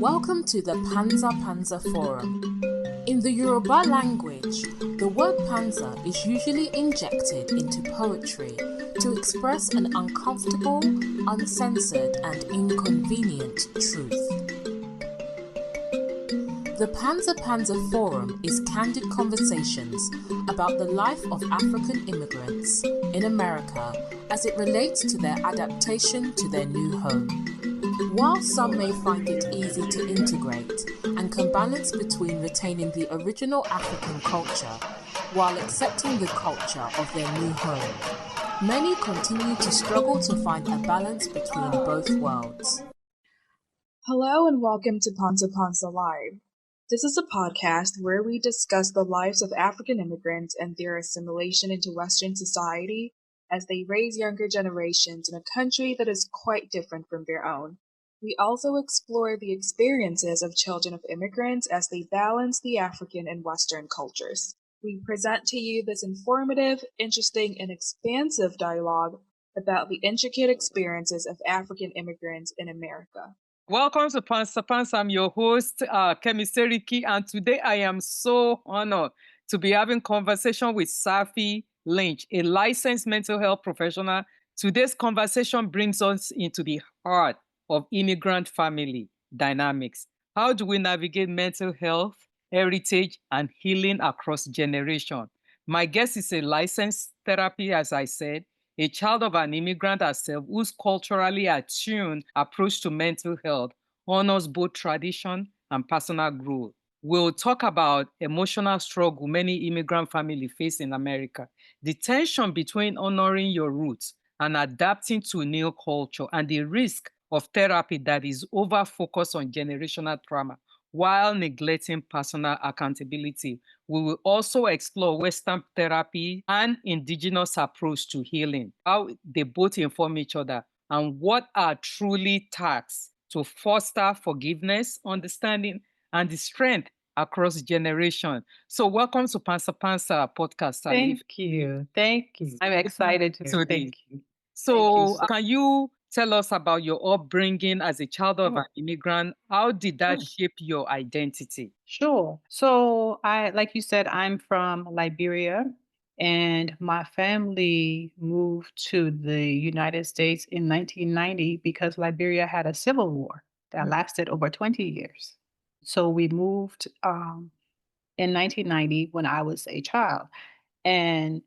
Welcome to the Panza Panza Forum. In the Yoruba language, the word panza is usually injected into poetry to express an uncomfortable, uncensored, and inconvenient truth. The Panza Panza Forum is candid conversations about the life of African immigrants in America as it relates to their adaptation to their new home. While some may find it easy to integrate and can balance between retaining the original African culture while accepting the culture of their new home, many continue to struggle to find a balance between both worlds. Hello and welcome to Panza Panza Live. This is a podcast where we discuss the lives of African immigrants and their assimilation into Western society as they raise younger generations in a country that is quite different from their own. We also explore the experiences of children of immigrants as they balance the African and Western cultures. We present to you this informative, interesting, and expansive dialogue about the intricate experiences of African immigrants in America. Welcome to Panza Panza. I'm your host, Kemi Seriki, and today I am so honored to be having conversation with Safi Lynch, a licensed mental health professional. Today's conversation brings us into the heart of immigrant family dynamics. How do we navigate mental health, heritage, and healing across generations? My guest is a licensed therapist, as I said, a child of an immigrant herself whose culturally attuned approach to mental health honors both tradition and personal growth. We'll talk about emotional struggle many immigrant families face in America, the tension between honoring your roots and adapting to a new culture, and the risk of therapy that is over-focused on generational trauma while neglecting personal accountability. We will also explore Western therapy and indigenous approach to healing, how they both inform each other, and what are truly tasks to foster forgiveness, understanding, and the strength across generations. So welcome to Panza Panza podcast. Thank you. I'm excited to thank you. So can you tell us about your upbringing as a child of an immigrant? How did that shape your identity? Sure. So like you said, I'm from Liberia, and my family moved to the United States in 1990 because Liberia had a civil war that lasted over 20 years. So we moved in 1990 when I was a child. And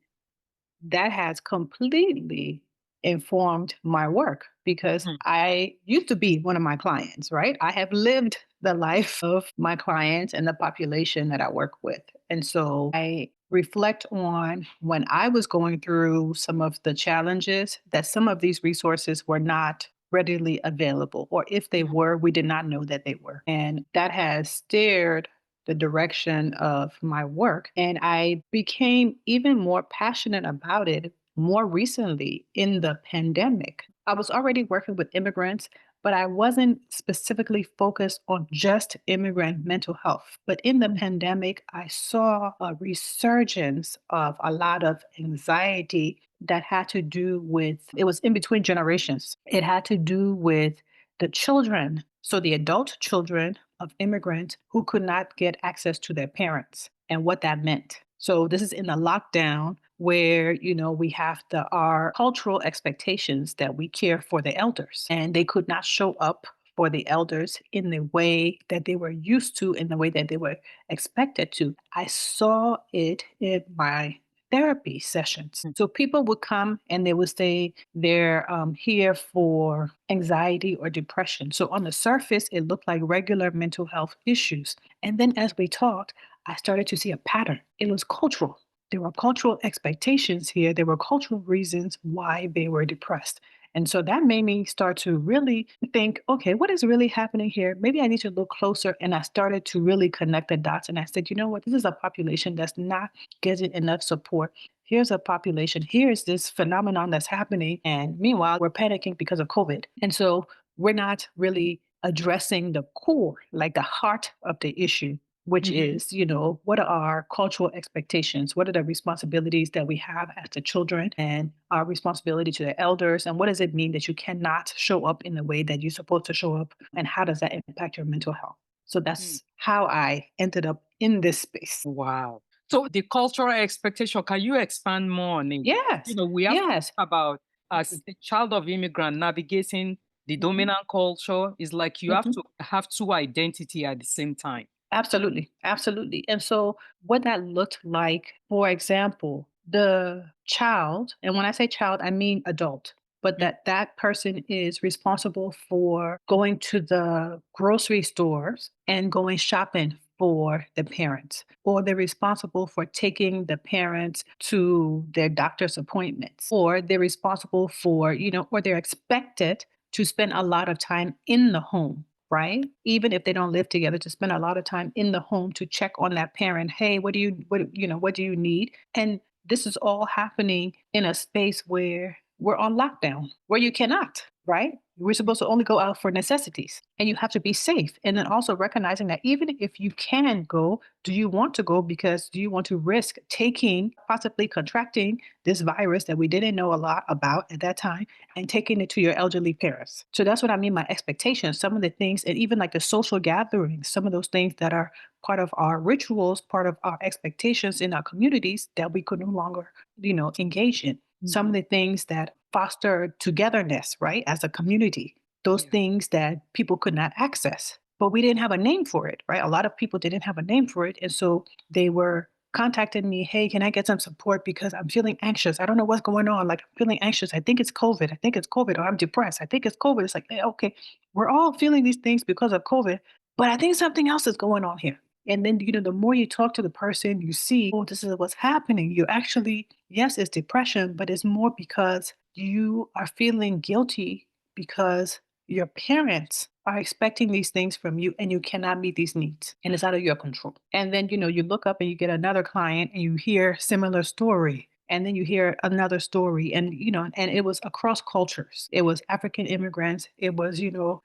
that has completely informed my work because I used to be one of my clients, right? I have lived the life of my clients and the population that I work with. And so I reflect on when I was going through some of the challenges that some of these resources were not readily available, or if they were, we did not know that they were. And that has steered the direction of my work. And I became even more passionate about it more recently in the pandemic. I was already working with immigrants, but I wasn't specifically focused on just immigrant mental health. But in the pandemic, I saw a resurgence of a lot of anxiety that had to do with, it was in between generations. It had to do with the children, so the adult children of immigrants who could not get access to their parents and what that meant. So this is in the lockdown where, we have our cultural expectations that we care for the elders, and they could not show up for the elders in the way that they were used to, in the way that they were expected to. I saw it in my therapy sessions. So people would come and they would say they're here for anxiety or depression. So on the surface, it looked like regular mental health issues. And then as we talked, I started to see a pattern. It was cultural. There were cultural expectations here. There were cultural reasons why they were depressed. And so that made me start to really think, okay, what is really happening here? Maybe I need to look closer. And I started to really connect the dots. And I said, you know what? This is a population that's not getting enough support. Here's a population. Here's this phenomenon that's happening. And meanwhile, we're panicking because of COVID. And so we're not really addressing the core, like the heart of the issue, which Mhm. is, what are our cultural expectations? What are the responsibilities that we have as the children and our responsibility to the elders? And what does it mean that you cannot show up in the way that you're supposed to show up? And how does that impact your mental health? So Mm. that's how I ended up in this space. Wow. So the cultural expectation, can you expand more on it? Yes. We have to Yes. talk about as a child of immigrant navigating the Mhm. dominant culture is like you have Mhm. to have two identity at the same time. Absolutely. Absolutely. And so what that looked like, for example, the child, and when I say child, I mean adult, but Mm. that person is responsible for going to the grocery stores and going shopping for the parents, or they're responsible for taking the parents to their doctor's appointments, or they're responsible for, or they're expected to spend a lot of time in the home, right? Even if they don't live together, to spend a lot of time in the home to check on that parent. Hey, what do you need? And this is all happening in a space where we're on lockdown, where you cannot, right? We're supposed to only go out for necessities and you have to be safe. And then also recognizing that even if you can go, do you want to go? Because do you want to risk taking, possibly contracting this virus that we didn't know a lot about at that time and taking it to your elderly parents? So that's what I mean by expectations. Some of the things, and even like the social gatherings, some of those things that are part of our rituals, part of our expectations in our communities that we could no longer, engage in. Some of Mhm. the things that foster togetherness, right, as a community, those Yeah. things that people could not access. But we didn't have a name for it, right? A lot of people didn't have a name for it. And so they were contacting me, hey, can I get some support because I'm feeling anxious? I don't know what's going on. Like, I'm feeling anxious. I think it's COVID. I think it's COVID, or I'm depressed. I think it's COVID. It's like, okay, we're all feeling these things because of COVID, but I think something else is going on here. And then, the more you talk to the person, you see, oh, this is what's happening. You actually, yes, it's depression, but it's more because you are feeling guilty because your parents are expecting these things from you and you cannot meet these needs and it's out of your control. And then, you look up and you get another client and you hear similar story. And then you hear another story, and and it was across cultures. It was African immigrants, it was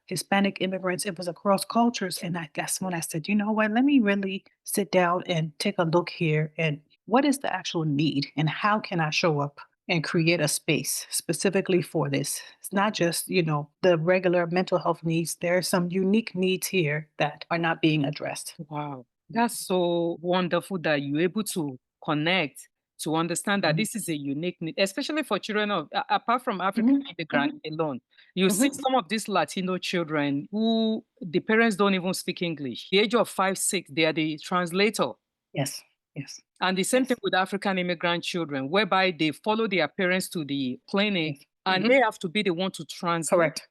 Hispanic immigrants, it was across cultures. And that's when I said, you know what, let me really sit down and take a look here, and what is the actual need, and how can I show up and create a space specifically for this? It's not just, the regular mental health needs. There are some unique needs here that are not being addressed. Wow. That's so wonderful that you're able to connect to understand that Mhm. this is a unique need, especially for children of apart from African Mhm. immigrant Mhm. alone. You see Mhm. some of these Latino children who the parents don't even speak English. The age of 5, 6, they are the translator. Yes. Yes. And the same thing Yes. with African immigrant children, whereby they follow their parents to the clinic Yes. and they Mhm. have to be the one to translate. Correct.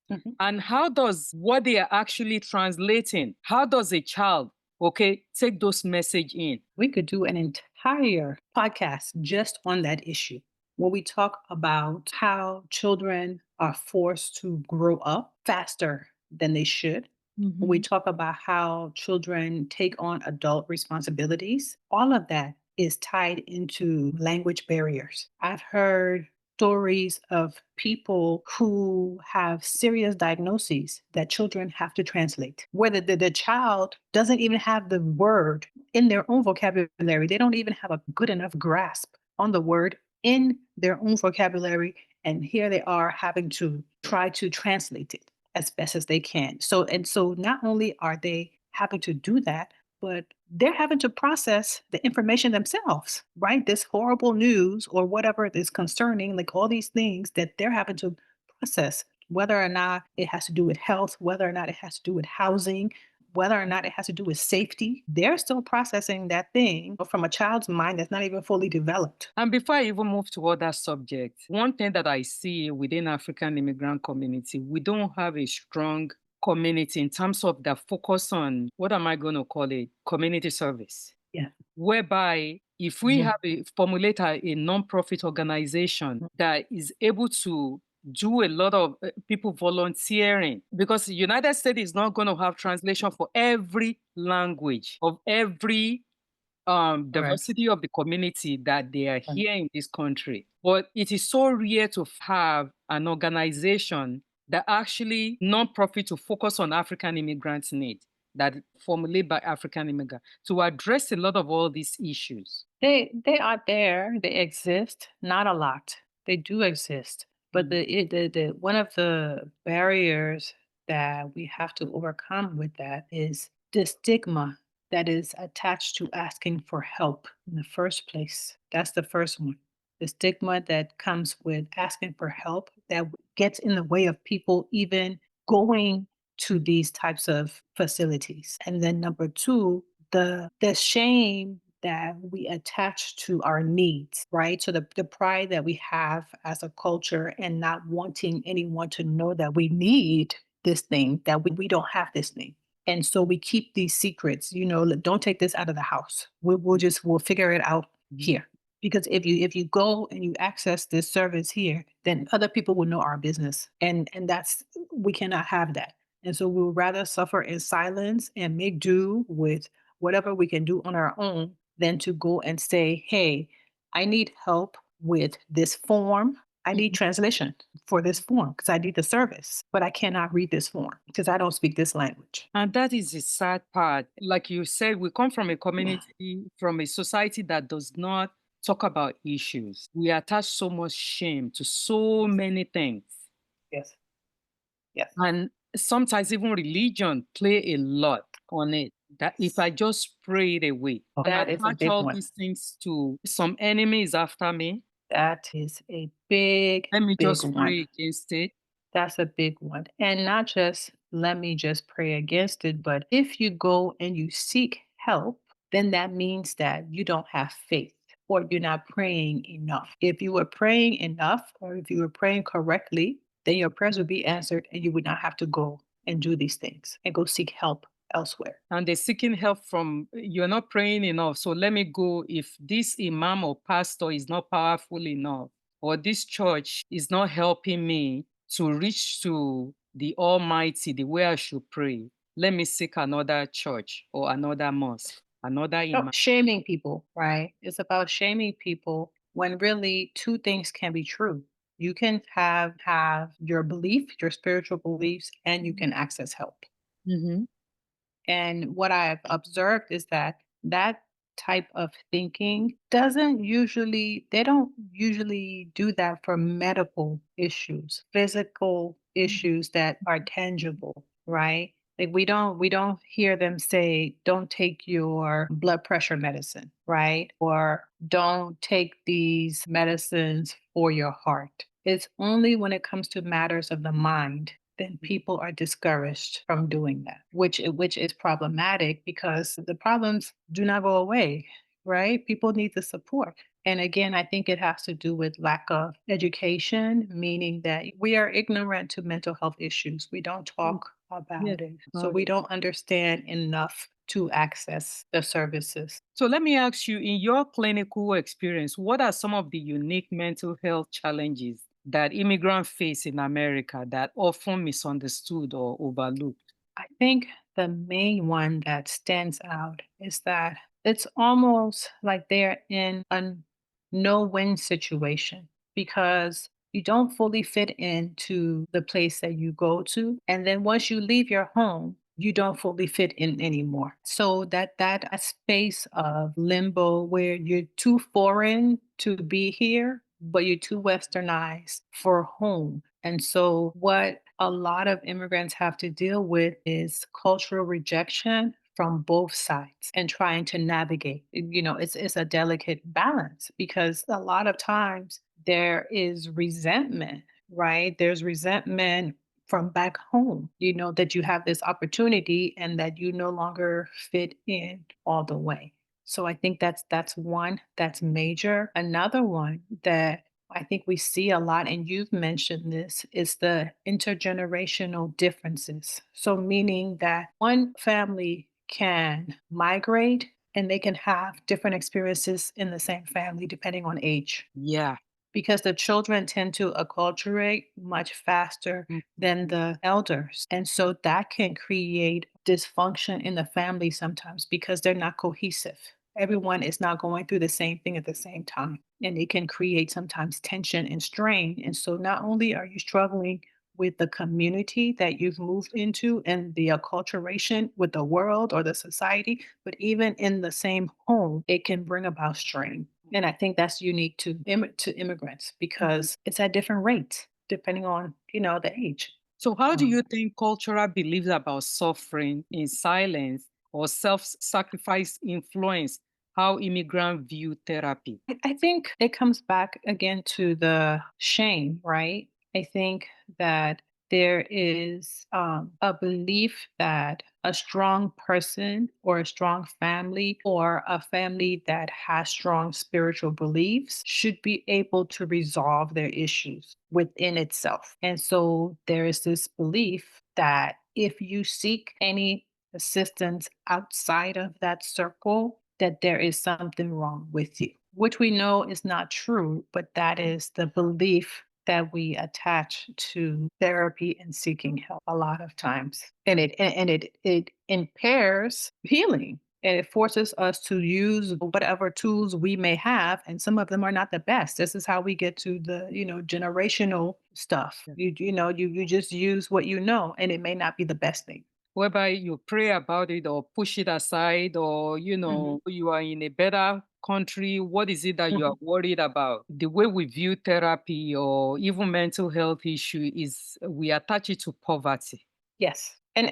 Mhm. And how does what they are actually translating, how does a child, okay, take those message in? We could do an entire podcast just on that issue, where we talk about how children are forced to grow up faster than they should. We Mhm. talk about how children take on adult responsibilities. All of that is tied into language barriers. I've heard stories of people who have serious diagnoses that children have to translate, where the child doesn't even have the word in their own vocabulary. They don't even have a good enough grasp on the word in their own vocabulary. And here they are having to try to translate it as best as they can. So not only are they having to do that, but they're having to process the information themselves, right? This horrible news or whatever is concerning, like all these things that they're having to process, whether or not it has to do with health, whether or not it has to do with housing, whether or not it has to do with safety. They're still processing that thing from a child's mind that's not even fully developed. And before I even move to other subjects, one thing that I see within African immigrant community, we don't have a strong community in terms of the focus on what am I going to call it? Community service. Yeah. Whereby if we Mhm. have a formulate a non-profit organization that is able to do a lot of people volunteering, because the United States is not going to have translation for every language of every Correct. diversity of the community that they are Right. here in this country. But it is so rare to have an organization that actually non-profit to focus on African immigrants' needs. that formulated by African immigrants to address a lot of all these issues? They are there, they exist, not a lot. They do exist. But the one of the barriers that we have to overcome with that is the stigma that is attached to asking for help in the first place. That's the first one. The stigma that comes with asking for help that gets in the way of people even going to these types of facilities. And then number two, the shame that we attach to our needs, right? So the pride that we have as a culture and not wanting anyone to know that we need this thing, that we don't have this thing. And so we keep these secrets, don't take this out of the house. We'll figure it out here. Because if you go and you access this service here, then other people will know our business. And that's we cannot have that. And so we would rather suffer in silence and make do with whatever we can do on our own than to go and say, hey, I need help with this form. I need translation for this form because I need the service, but I cannot read this form because I don't speak this language. And that is the sad part. Like you said, we come from a community, from a society that does not talk about issues. We attach so much shame to so many things. Yes. Yes. And sometimes even religion play a lot on it. That if I just pray it away, That I is a attach big all one. these things to some enemies after me. That is a big, Let me big just one. pray against it. That's a big one. And not just let me just pray against it, but if you go and you seek help, then that means that you don't have faith or you're not praying enough. If you were praying enough or if you were praying correctly, then your prayers would be answered and you would not have to go and do these things and go seek help elsewhere. And they're seeking help from, you're not praying enough. So let me go. If this imam or pastor is not powerful enough, or this church is not helping me to reach to the Almighty the way I should pray, let me seek another church or another mosque, another imam. Shaming people, right? It's about shaming people when really two things can be true. You can have your belief, your spiritual beliefs, and you can access help. Mhm. And what I've observed is that type of thinking they don't usually do that for medical issues, physical issues that are tangible, right? Like we don't hear them say, don't take your blood pressure medicine, right? Or don't take these medicines for your heart. It's only when it comes to matters of the mind then people are discouraged from doing that, which is problematic because the problems do not go away, right? People need the support. And again, I think it has to do with lack of education, meaning that we are ignorant to mental health issues. We don't talk Yes, about it. So about we it. don't understand enough to access the services. So let me ask you, in your clinical experience, what are some of the unique mental health challenges that immigrants face in America that often misunderstood or overlooked? I think the main one that stands out is that it's almost like they're in a no win situation because you don't fully fit into the place that you go to. And then once you leave your home, you don't fully fit in anymore. So that space of limbo where you're too foreign to be here, but you're too westernized for home. And so what a lot of immigrants have to deal with is cultural rejection from both sides and trying to navigate. It's a delicate balance because a lot of times there is resentment, right? There's resentment from back home, that you have this opportunity and that you no longer fit in all the way. So I think that's one that's major. Another one that I think we see a lot, and you've mentioned this, is the intergenerational differences. So, meaning that one family can migrate and they can have different experiences in the same family depending on age Yeah. because the children tend to acculturate much faster than the elders. And so that can create dysfunction in the family sometimes because they're not cohesive. Everyone is not going through the same thing at the same time. And it can create sometimes tension and strain. And so not only are you struggling with the community that you've moved into and the acculturation with the world or the society, but even in the same home, it can bring about strain. And I think that's unique to to immigrants because it's at different rates depending on, the age. So, how do Um, you think cultural beliefs about suffering in silence or self sacrifice influence how immigrants view therapy? I think it comes back again to the shame, right? I think that there is a belief that a strong person or a strong family or a family that has strong spiritual beliefs should be able to resolve their issues within itself. And so there is this belief that if you seek any assistance outside of that circle, that there is something wrong with you, which we know is not true, but that is the belief that we attach to therapy and seeking help a lot of times. And it impairs healing. And it forces us to use whatever tools we may have, and some of them are not the best. This is how we get to the generational stuff. Yeah. You just use what you know, and it may not be the best thing. Whereby you pray about it or push it aside, or Mhm, you are in a better country. What is it that you are mhm. worried about? The way we view therapy or even mental health issue is we attach it to poverty. Yes. And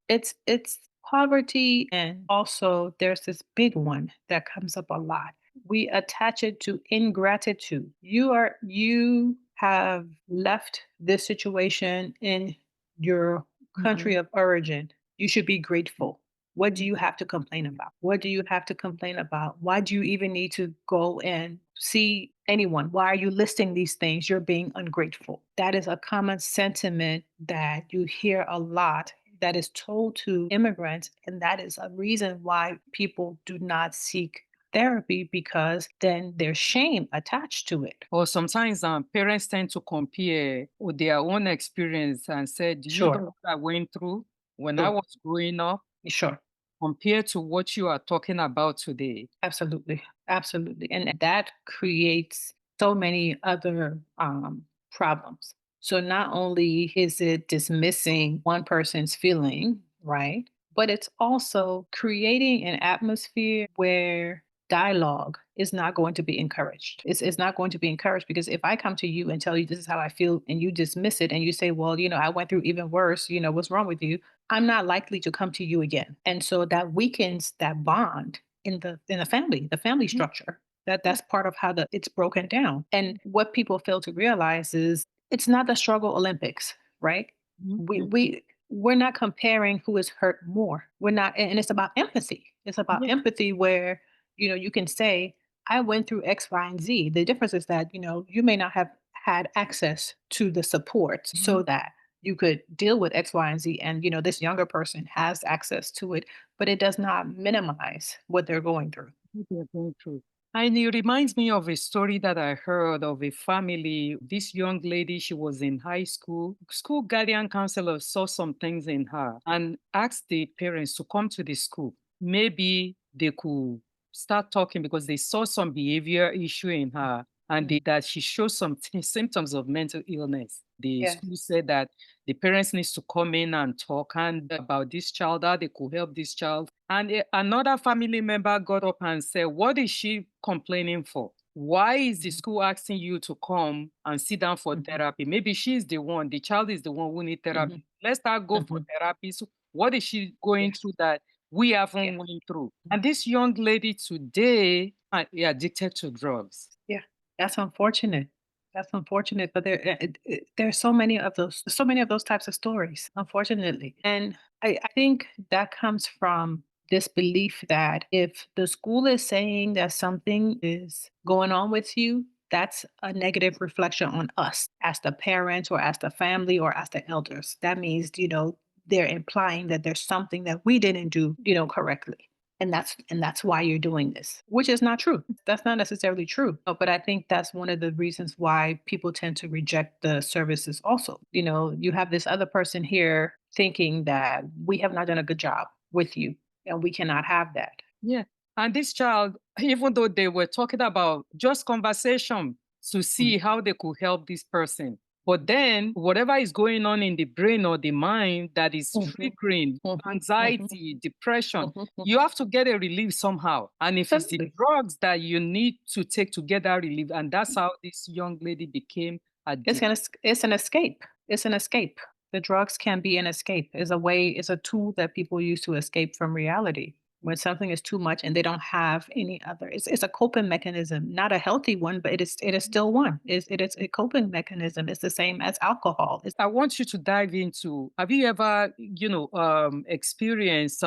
it's poverty, and also there's this big one that comes up a lot. We attach it to ingratitude. You have left this situation in your country Mhm. of origin. You should be grateful. What do you have to complain about? What do you have to complain about? Why do you even need to go and see anyone? Why are you listing these things? You're being ungrateful. That is a common sentiment that you hear a lot that is told to immigrants. And that is a reason why people do not seek therapy, because then there's shame attached to it. Or sometimes parents tend to compare with their own experience and said, "Do you know Sure, what I went through when I sure, was growing up sure. compared to what you are talking about today?" Absolutely. Absolutely. And that creates so many other problems. So not only is it dismissing one person's feeling, right? But it's also creating an atmosphere where dialogue is not going to be encouraged. It's not going to be encouraged, because if I come to you and tell you this is how I feel and you dismiss it and you say, well, I went through even worse, what's wrong with you? I'm not likely to come to you again. And so that weakens that bond in the family Mhm. structure. That's part of how it's broken down. And what people fail to realize is it's not the struggle Olympics, right? Mhm. We're not comparing who is hurt more. We're not, and it's about empathy. It's about Yeah. empathy where you can say, I went through X, Y, and Z. The difference is that you may not have had access to the support Mhm. so that you could deal with X, Y, and Z. And this younger person has access to it, but it does not minimize what they're going through. What they're going through. And it reminds me of a story that I heard of a family. This young lady, she was in high school. School guardian counselor saw some things in her and asked the parents to come to the school. Maybe they could start talking because they saw some behavior issue in her and that she showed some symptoms of mental illness. The Yes. school said that the parents needs to come in and talk and about this child, how they could help this child. And another family member got up and said, "What is she complaining for? Why is the Mhm, school asking you to come and sit down for mhm, therapy? Maybe she's the one, the child is the one who needs mhm, therapy. Let's start go for mhm. therapy. So what is she going Yeah, through that we yeah, haven't went through?" mhm, And this young lady today is addicted to drugs. yeah. That's unfortunate. That's unfortunate, but there's so many of those types of stories, unfortunately. And I think that comes from this belief that if the school is saying that something is going on with you, that's a negative reflection on us as the parents or as the family or as the elders. That means, they're implying that there's something that we didn't do, correctly. And that's why you're doing this, which is not true. That's not necessarily true. But I think that's one of the reasons why people tend to reject the services also. You have this other person here thinking that we have not done a good job with you, and we cannot have that. Yeah. And this child, even though they were talking about just conversation to Mhm, see how they could help this person, But then whatever is going on in the brain or the mind that is triggering anxiety, depression, you have to get a relief somehow. And if it's the Absolutely. drugs that you need to take to get that relief, and that's how this young lady became addicted. It's an escape. It's an escape. The drugs can be an escape. It's a tool that people use to escape from reality. When something is too much and they don't have any other, it's a coping mechanism, not a healthy one, but it is still one. It is a coping mechanism. It's the same as alcohol. I want you to dive into, have you ever, experienced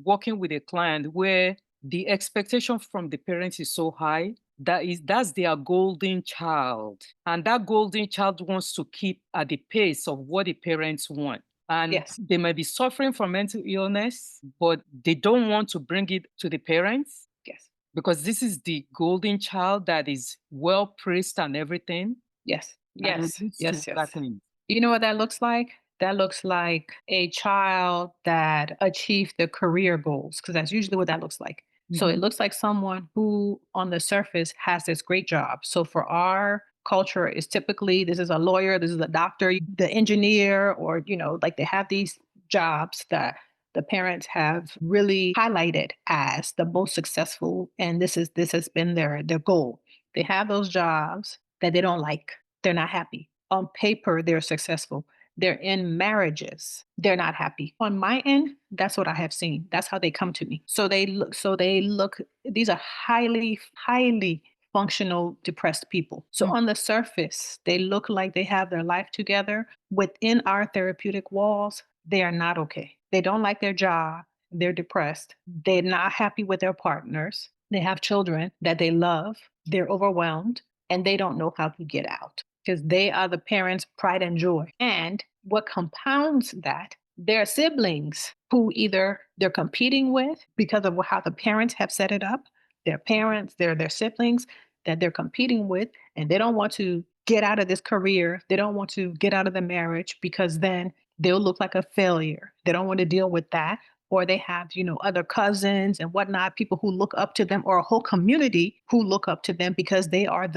working with a client where the expectation from the parents is so high that's their golden child, and that golden child wants to keep at the pace of what the parents want, and Yes. they might be suffering from mental illness, but they don't want to bring it to the parents Yes. because this is the golden child that is well praised and everything. Yes. And it Yes. leads to Yes. bad Yes. things. You know what that looks like? That looks like a child that achieved the career goals, because that's usually what that looks like. So it looks like someone who, on the surface, has this great job. So for our culture, is typically this is a lawyer, this is a doctor, the engineer, or like they have these jobs that the parents have really highlighted as the most successful, and this has been their goal. They have those jobs that they don't like. They're not happy. On paper, they're successful. They're in marriages. They're not happy. On my end, that's what I have seen. That's how they come to me. So they look, these are highly, highly functional, depressed people. So on the surface, they look like they have their life together. Within our therapeutic walls, they are not okay. They don't like their job. They're depressed. They're not happy with their partners. They have children that they love. They're overwhelmed and they don't know how to get out because they are the parents' pride and joy. And what compounds that, their siblings who either they're competing with because of how the parents have set it up, their parents, their siblings that they're competing with, and they don't want to get out of this career. They don't want to get out of the marriage because then they'll look like a failure. They don't want to deal with that. Or they have, other cousins and whatnot, people who look up to them, or a whole community who look up to them because they are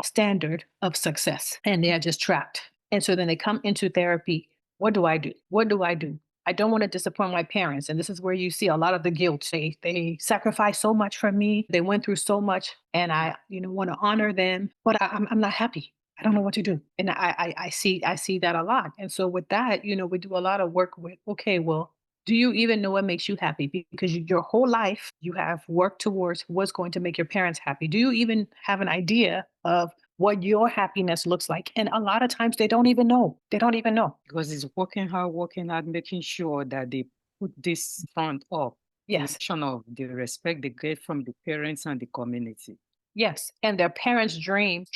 standard of success and they are just trapped. And so then they come into therapy. What do I do? What do I do? I don't want to disappoint my parents. And this is where you see a lot of the guilt. They sacrificed so much for me. They went through so much and I, want to honor them, but I'm not happy. I don't know what to do. And I see that a lot. And so with that, we do a lot of work with, okay, well, do you even know what makes you happy? Because your whole life you have worked towards what's going to make your parents happy. Do you even have an idea of what your happiness looks like? And a lot of times they don't even know. They don't even know. Because it's working hard, making sure that they put this front up. Yes. The notion of the respect they get from the parents and the community. Yes. And their parents' dreams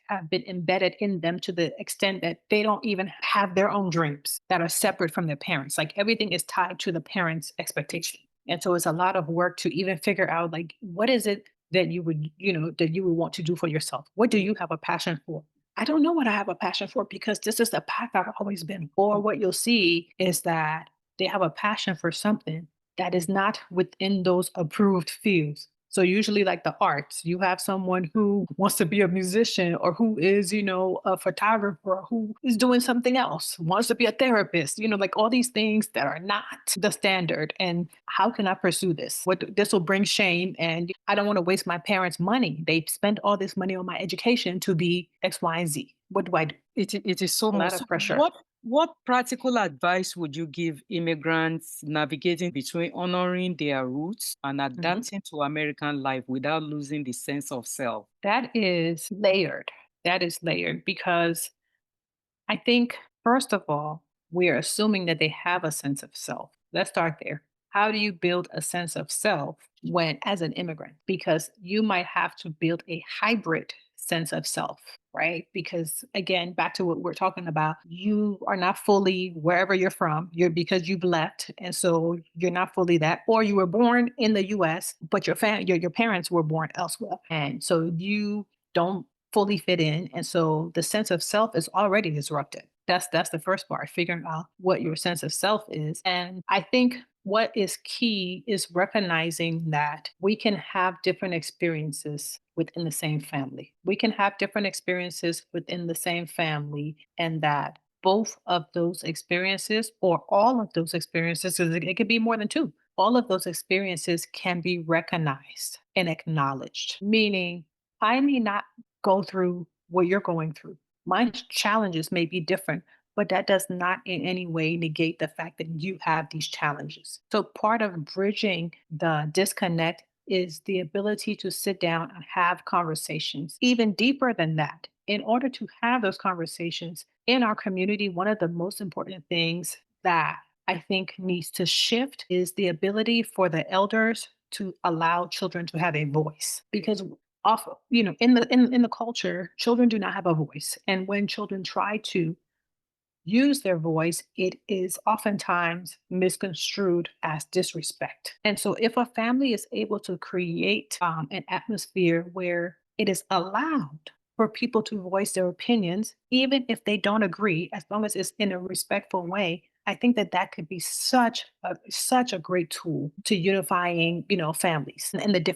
have been embedded in them to the extent that they don't even have their own dreams that are separate from their parents. Like everything is tied to the parents' expectation. And so it's a lot of work to even figure out, like, what is it that you would want to do for yourself? What do you have a passion for? I don't know what I have a passion for because this is the path I've always been. Or what you'll see is that they have a passion for something that is not within those approved fields. So usually like the arts, you have someone who wants to be a musician or who is, a photographer, who is doing something else, wants to be a therapist, like all these things that are not the standard. And how can I pursue this? This will bring shame. And I don't want to waste my parents' money. They spent all this money on my education to be X, Y, and Z. What do I do? It is so A lot much of pressure. What practical advice would you give immigrants navigating between honoring their roots and adapting to American life without losing the sense of self? That is layered. That is layered because I think, first of all, we are assuming that they have a sense of self. Let's start there. How do you build a sense of self when, as an immigrant? Because you might have to build a hybrid sense of self, right? Because again, back to what we're talking about, you are not fully wherever you're from. Because you've left, and so you're not fully that. Or you were born in the U.S., but your parents were born elsewhere, and so you don't fully fit in, and so the sense of self is already disrupted. That's the first part, figuring out what your sense of self is. And I think what is key is recognizing that we can have different experiences within the same family. We can have different experiences within the same family, and that both of those experiences, or all of those experiences, 'cause it could be more than two, all of those experiences can be recognized and acknowledged. Meaning, I may not go through what you're going through. My challenges may be different, but that does not in any way negate the fact that you have these challenges. So, part of bridging the disconnect is the ability to sit down and have conversations, even deeper than that. In order to have those conversations in our community, one of the most important things that I think needs to shift is the ability for the elders to allow children to have a voice. Because off, in the culture, children do not have a voice. And when children try to use their voice, it is oftentimes misconstrued as disrespect. And so, if a family is able to create an atmosphere where it is allowed for people to voice their opinions, even if they don't agree, as long as it's in a respectful way, I think that that could be such a great tool to unifying, families and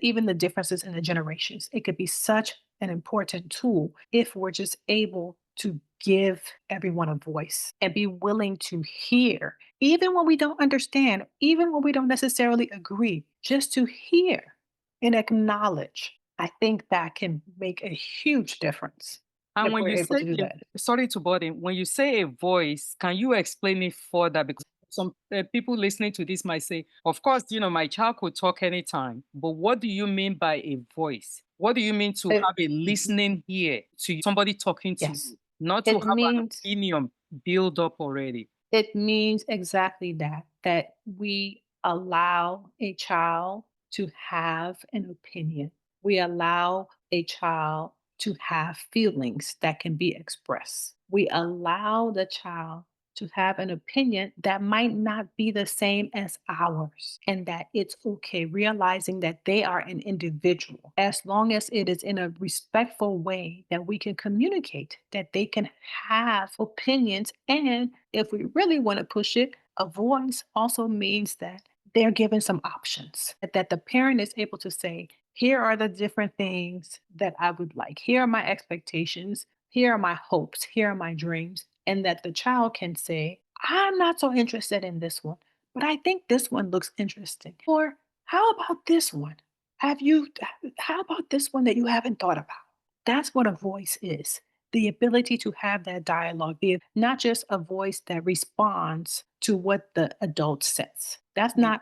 even the differences in the generations. It could be such an important tool if we're just able to give everyone a voice and be willing to hear, even when we don't understand, even when we don't necessarily agree, just to hear and acknowledge. I think that can make a huge difference And if when we're you able say, to do that. sorry to bother, when you say a voice, can you explain it further? Because some people listening to this might say, of course, my child could talk anytime, but what do you mean by a voice? What do you mean to It- have a listening ear to somebody talking to yes, you, not to it have an means opinion build up already? it means exactly that, that we allow a child to have an opinion. We allow a child to have feelings that can be expressed. We allow the child to have an opinion that might not be the same as ours, and that it's okay, realizing that they are an individual, as long as it is in a respectful way that we can communicate, that they can have opinions. And if we really want to push it, a voice also means that they're given some options, that the parent is able to say, here are the different things that I would like. Here are my expectations. Here are my hopes. Here are my dreams. And that the child can say, I'm not so interested in this one, but I think this one looks interesting. Or how about this one? How about this one that you haven't thought about? That's what a voice is, the ability to have that dialogue, not just a voice that responds to what the adult says. That's not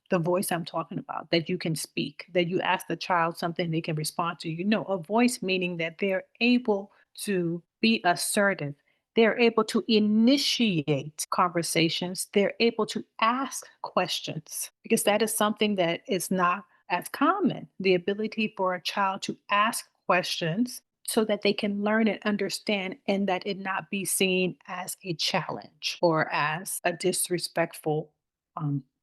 the voice I'm talking about, that you can speak, that you ask the child something they can respond to. A voice meaning that they're able to be assertive. They're able to initiate conversations. They're able to ask questions, because that is something that is not as common. The ability for a child to ask questions so that they can learn and understand, and that it not be seen as a challenge or as a disrespectful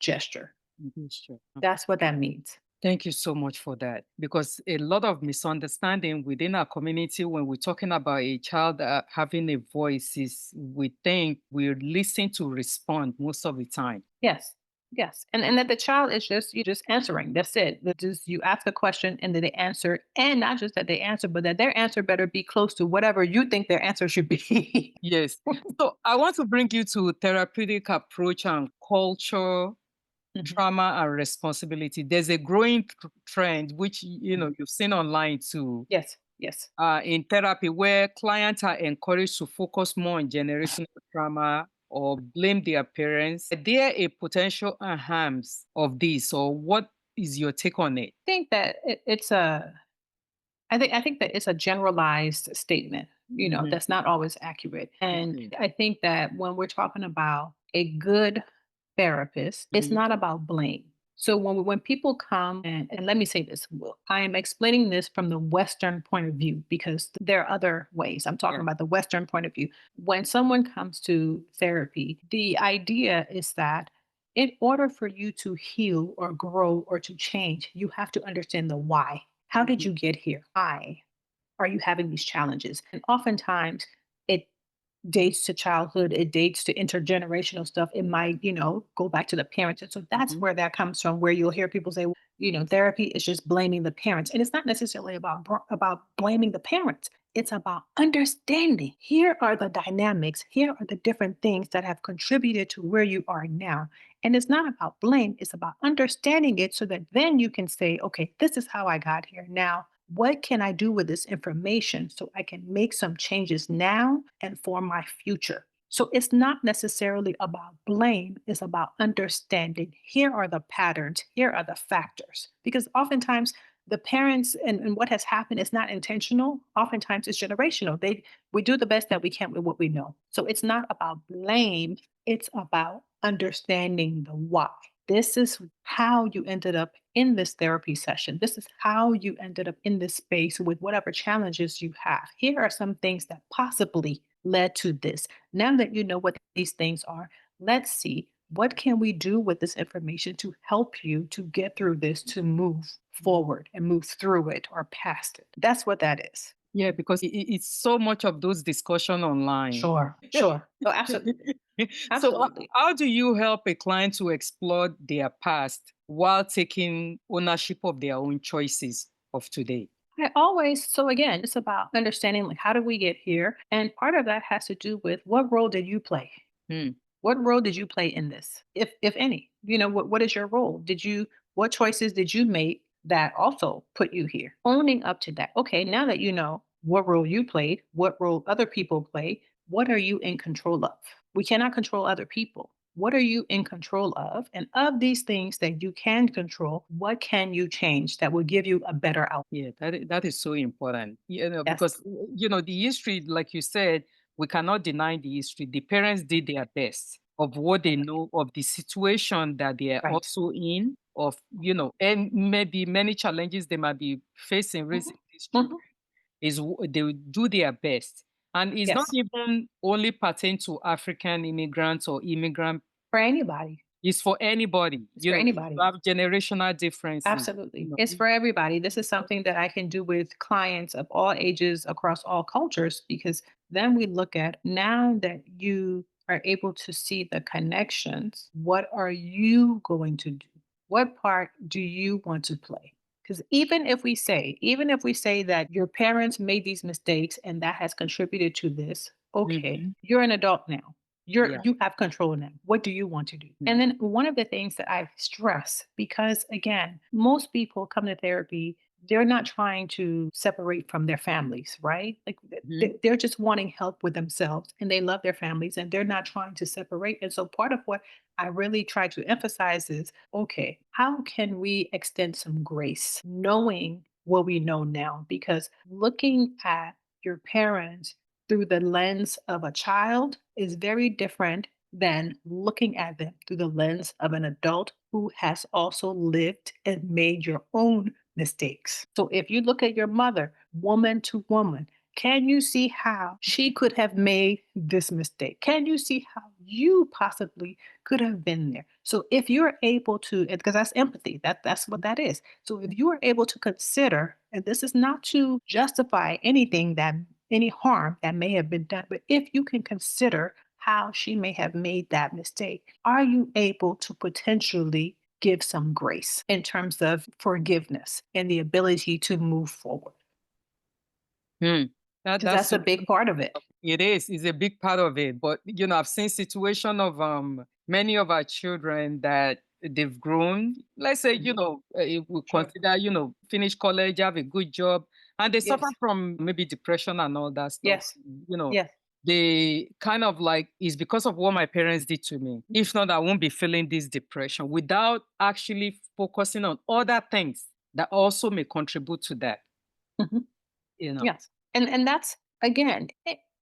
gesture. Mhm, sure. That's what that means. Thank you so much for that. Because a lot of misunderstanding within our community when we're talking about a child having a voice is we think we listen to respond most of the time. Yes. Yes. And that the child is just you just answering. That's it. That just you ask a question and then they answer. And not just that they answer, but that their answer better be close to whatever you think their answer should be. Yes. So I want to bring you to therapeutic approach and culture, Mhm. trauma and responsibility. There's a growing trend, which you've seen online too, Yes. Yes. in therapy, where clients are encouraged to focus more on generational trauma or blame their parents. Are there a potential harms of this, or what is your take on it? Think that it's a I think that it's a generalized statement, Mhm. that's not always accurate. And Okay. I think that when we're talking about a good therapist, it's Mhm. not about blame. So when people come, and let me say this, I am explaining this from the Western point of view, because there are other ways. I'm talking Yeah. about the Western point of view. When someone comes to therapy, the idea is that in order for you to heal or grow or to change, you have to understand the why. How did Mhm. you get here? Why are you having these challenges? And oftentimes, it dates to childhood, it dates to intergenerational stuff. It might, go back to the parents. And so that's Mhm. where that comes from, where you'll hear people say, therapy is just blaming the parents. And it's not necessarily about blaming the parents. It's about understanding. Here are the dynamics. Here are the different things that have contributed to where you are now. And it's not about blame, it's about understanding it so that then you can say, okay, this is how I got here. Now, what can I do with this information so I can make some changes now and for my future? So it's not necessarily about blame, it's about understanding. Here are the patterns, here are the factors. Because oftentimes the parents and what has happened is not intentional. Oftentimes it's generational. We do the best that we can with what we know. So it's not about blame, it's about understanding the why. This is how you ended up in this therapy session. This is how you ended up in this space with whatever challenges you have. Here are some things that possibly led to this. Now that you know what these things are, let's see what can we do with this information to help you to get through this, to move forward and move through it or past it. That's what that is. Yeah, because it's so much of those discussion online. Sure, sure. Oh, absolutely. So, Absolutely. how do you help a client to explore their past while taking ownership of their own choices of today? So again, it's about understanding like how did we get here? And part of that has to do with what role did you play? Hmm. What role did you play in this? If any. What is your role? What choices did you make that also put you here? Owning up to that. Okay, now that you know what role you played, what role other people play, what are you in control of? We cannot control other people. What are you in control of? And of these things that you can control, what can you change that will give you a better outcome? Yeah, that is so important. Yes. Because the history, like you said, we cannot deny the history. The parents did their best of what they know of the situation that they are Right. also in, of and maybe many challenges they might be facing Mhm. raising these children. Mhm. They will do their best, and it's not Yes. even only pertain to African immigrants or immigrant. For anybody. It's for anybody. It's for If you anybody. have generational differences. Absolutely. It's for everybody. This is something that I can do with clients of all ages across all cultures because then we look at now that you are able to see the connections, what are you going to do? What part do you want to play? Because even if we say that your parents made these mistakes and that has contributed to this, okay, Mhm. you're an adult now. Yeah. You have control now. What do you want to do? And then one of the things that I stress, because again, most people come to therapy, they're not trying to separate from their families, right? Like Mhm. they're just wanting help with themselves and they love their families and they're not trying to separate. And so part of what I really try to emphasize is okay, how can we extend some grace knowing what we know now? Because looking at your parents through the lens of a child is very different than looking at them through the lens of an adult who has also lived and made your own mistakes. So if you look at your mother, woman to woman, can you see how she could have made this mistake? Can you see how you possibly could have been there? So if you're able to, because that's empathy, that's what that is. So if you are able to consider, and this is not to justify any harm that may have been done, but if you can consider how she may have made that mistake, are you able to potentially give some grace in terms of forgiveness and the ability to move forward? Hmm. Because That's that's a so big part of it. it is. It's a big part of it. But I've seen situation of many of our children that they've grown. Let's say, Mhm. if we Sure. consider, finish college, have a good job, and they suffer Yes. from maybe depression and all that stuff. Yes. You know, Yes. they kind of like it's because of what my parents did to me. If not, I won't be feeling this depression without actually focusing on other things that also may contribute to that. Mhm. You know. Yes. And that's again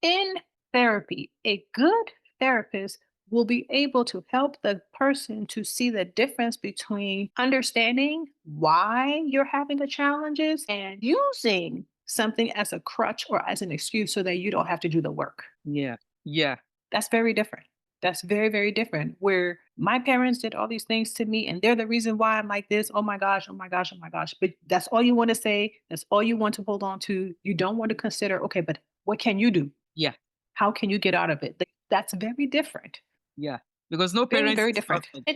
in therapy, a good therapist will be able to help the person to see the difference between understanding why you're having the challenges and using something as a crutch or as an excuse so that you don't have to do the work. Yeah. Yeah. That's very different. That's very, very different. Where my parents did all these things to me and they're the reason why I'm like this. Oh my gosh, oh my gosh, oh my gosh. But that's all you want to say. That's all you want to hold on to. You don't want to consider, okay, but what can you do? Yeah. How can you get out of it? That's very different. Yeah. Because no Very, parents very is different. perfect.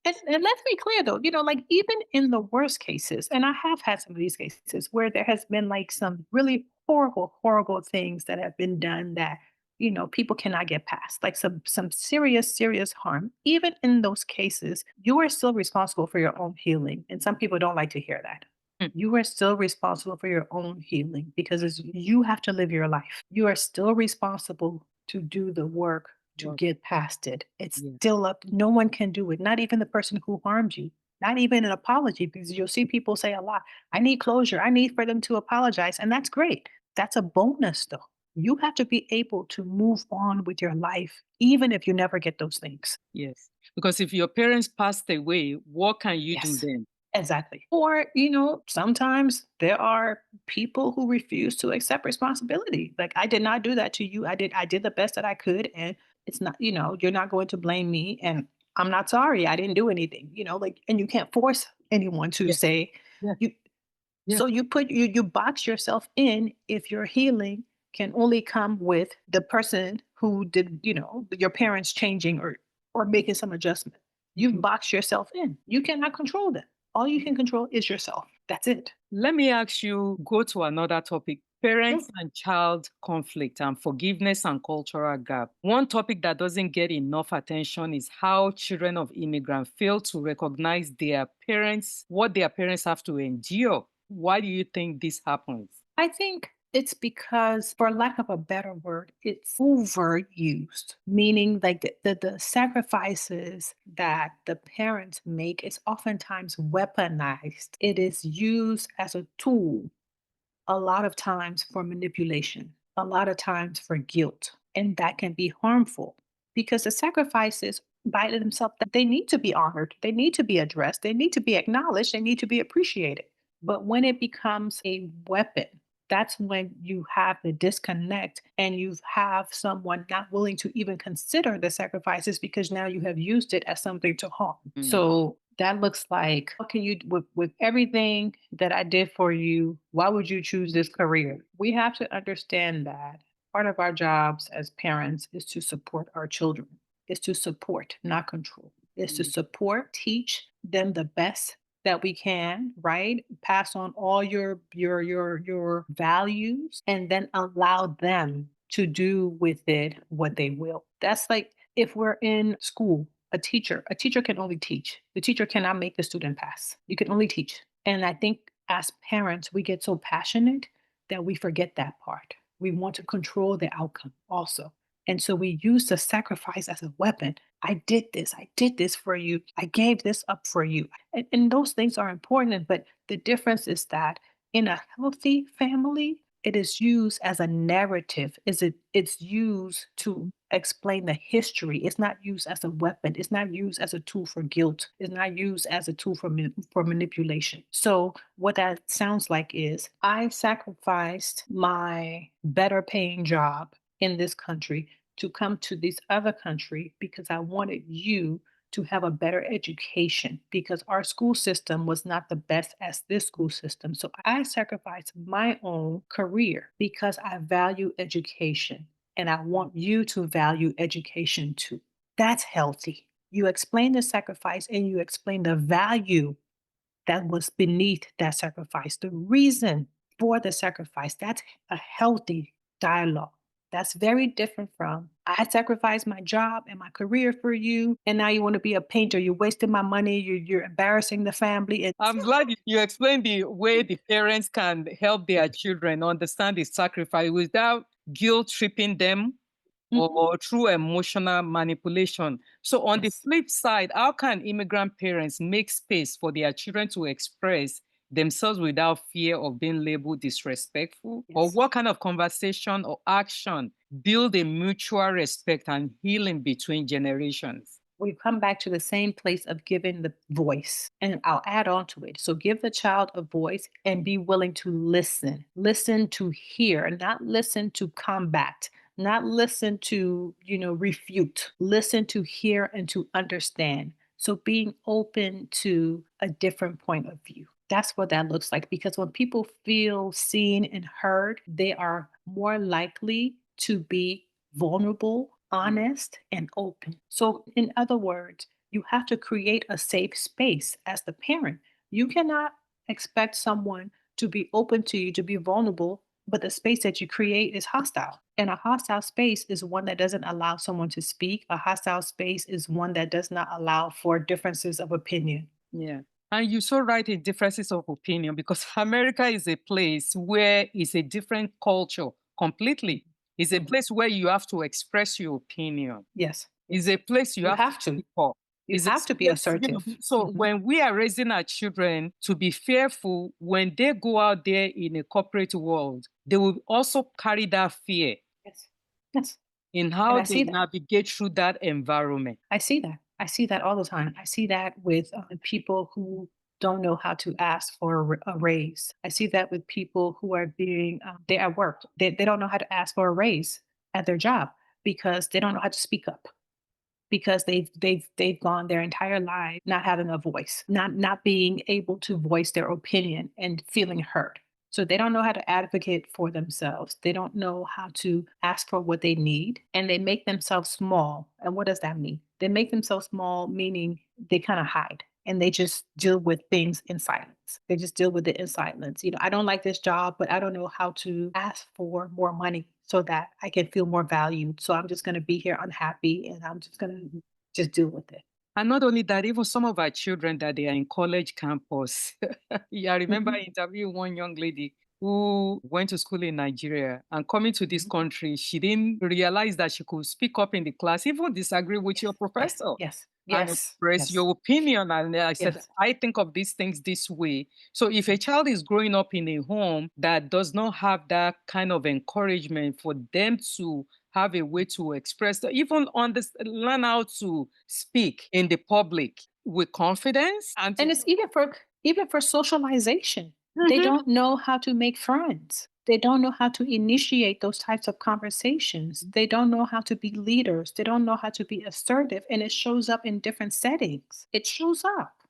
And let's be clear though, like even in the worst cases, and I have had some of these cases where there has been like some really horrible, horrible things that have been done that, people cannot get past, like some serious, serious harm. Even in those cases, you are still responsible for your own healing. And some people don't like to hear that. Mm. You are still responsible for your own healing because you have to live your life. You are still responsible to do the work to Work. get past it. It's Yeah. still up. No one can do it, not even the person who harmed you, not even an apology, because you'll see people say a lot, I need closure. I need for them to apologize. And that's great. That's a bonus, though. You have to be able to move on with your life, even if you never get those things. Yes. Because if your parents passed away, what can you do Yes. then? Exactly. Or, sometimes there are people who refuse to accept responsibility. Like, I did not do that to you. I did the best that I could. And it's not, you're not going to blame me. And I'm not sorry. I didn't do anything, and you can't force anyone to Yeah. say Yeah. you. Yeah. So you box yourself in if your healing can only come with the person who did, your parents changing or making some adjustment. You've boxed yourself in. You cannot control that. All you can control is yourself. That's it. Let me ask you, go to another topic. Sure. Parents and child conflict and forgiveness and cultural gap. One topic that doesn't get enough attention is how children of immigrants fail to recognize their parents, what their parents have to endure. Why do you think this happens? I think it's because, for lack of a better word, it's overused, meaning like the sacrifices that the parents make is oftentimes weaponized. It is used as a tool a lot of times for manipulation, a lot of times for guilt. And that can be harmful because the sacrifices by themselves, that they need to be honored, they need to be addressed, they need to be acknowledged, they need to be appreciated. But when it becomes a weapon, that's when you have the disconnect and you have someone not willing to even consider the sacrifices because now you have used it as something to harm. Mm. So that looks like, how can you, with everything that I did for you, why would you choose this career? We have to understand that part of our jobs as parents is to support our children, is to support, not control, is to Mm. support, teach them the best that we can, right? Pass on all your values and then allow them to do with it what they will. That's like if we're in school, a teacher can only teach. The teacher cannot make the student pass. You can only teach. And I think as parents, we get so passionate that we forget that part. We want to control the outcome also. And so we use the sacrifice as a weapon. I did this. I did this for you. I gave this up for you. And those things are important. But the difference is that in a healthy family, it is used as a narrative. It's used to explain the history. It's not used as a weapon. It's not used as a tool for guilt. It's not used as a tool for manipulation. So what that sounds like is I sacrificed my better paying job in this country to come to this other country because I wanted you to have a better education because our school system was not the best as this school system. So I sacrificed my own career because I value education and I want you to value education too. That's healthy. You explain the sacrifice and you explain the value that was beneath that sacrifice, the reason for the sacrifice. That's a healthy dialogue. That's very different from I sacrificed my job and my career for you, and now you want to be a painter. You're wasting my money. You're embarrassing the family. I'm glad you explained the way the parents can help their children understand the sacrifice without guilt tripping them Mhm. or through emotional manipulation. So, on the Yes. flip side, how can immigrant parents make space for their children to express themselves without fear of being labeled disrespectful? Or Yes. what kind of conversation or action build a mutual respect and healing between generations? We come back to the same place of giving the voice. And I'll add on to it. So give the child a voice and be willing to listen. Listen to hear, not listen to combat, not listen to, refute. Listen to hear and to understand. So being open to a different point of view. That's what that looks like. Because when people feel seen and heard, they are more likely to be vulnerable, honest, and open. So, in other words, you have to create a safe space as the parent. You cannot expect someone to be open to you, to be vulnerable, but the space that you create is hostile. And a hostile space is one that doesn't allow someone to speak. A hostile space is one that does not allow for differences of opinion. Yeah. And you're so right in differences of opinion because America is a place where it's a different culture completely. It's a Mhm. place where you have to express your opinion. Yes, It's a place you you have to have to. speak up. You It's a have to be place, assertive. so Mhm. when we are raising our children to be fearful, when they go out there in a corporate world, they will also carry that fear Yes. Yes. in And how I they see that. navigate through that environment. I see that. I see that all the time. I see that with people who don't know how to ask for a raise. I see that with people who are being, they're at work. They don't know how to ask for a raise at their job because they don't know how to speak up because they've gone their entire life not having a voice, not being able to voice their opinion and feeling heard. So they don't know how to advocate for themselves. They don't know how to ask for what they need and they make themselves small. And what does that mean? They make themselves small, meaning they kind of hide and they just deal with things in silence. They just deal with it in silence. I don't like this job, but I don't know how to ask for more money so that I can feel more valued. So I'm just going to be here unhappy and I'm just going to just deal with it. And not only that, even some of our children that they are in college campus. Yeah, I remember Mhm. interviewing one young lady who went to school in Nigeria and coming to this Mhm. country, she didn't realize that she could speak up in the class, even disagree with your Yes, professor yes, and yes, express yes, your opinion. And I said, yes, I think of these things this way. So if a child is growing up in a home that does not have that kind of encouragement for them to have a way to express, even learn how to speak in the public with confidence and and to. it's even for socialization. They Mhm. don't know how to make friends. They don't know how to initiate those types of conversations. They don't know how to be leaders. They don't know how to be assertive, and it shows up in different settings. It shows up.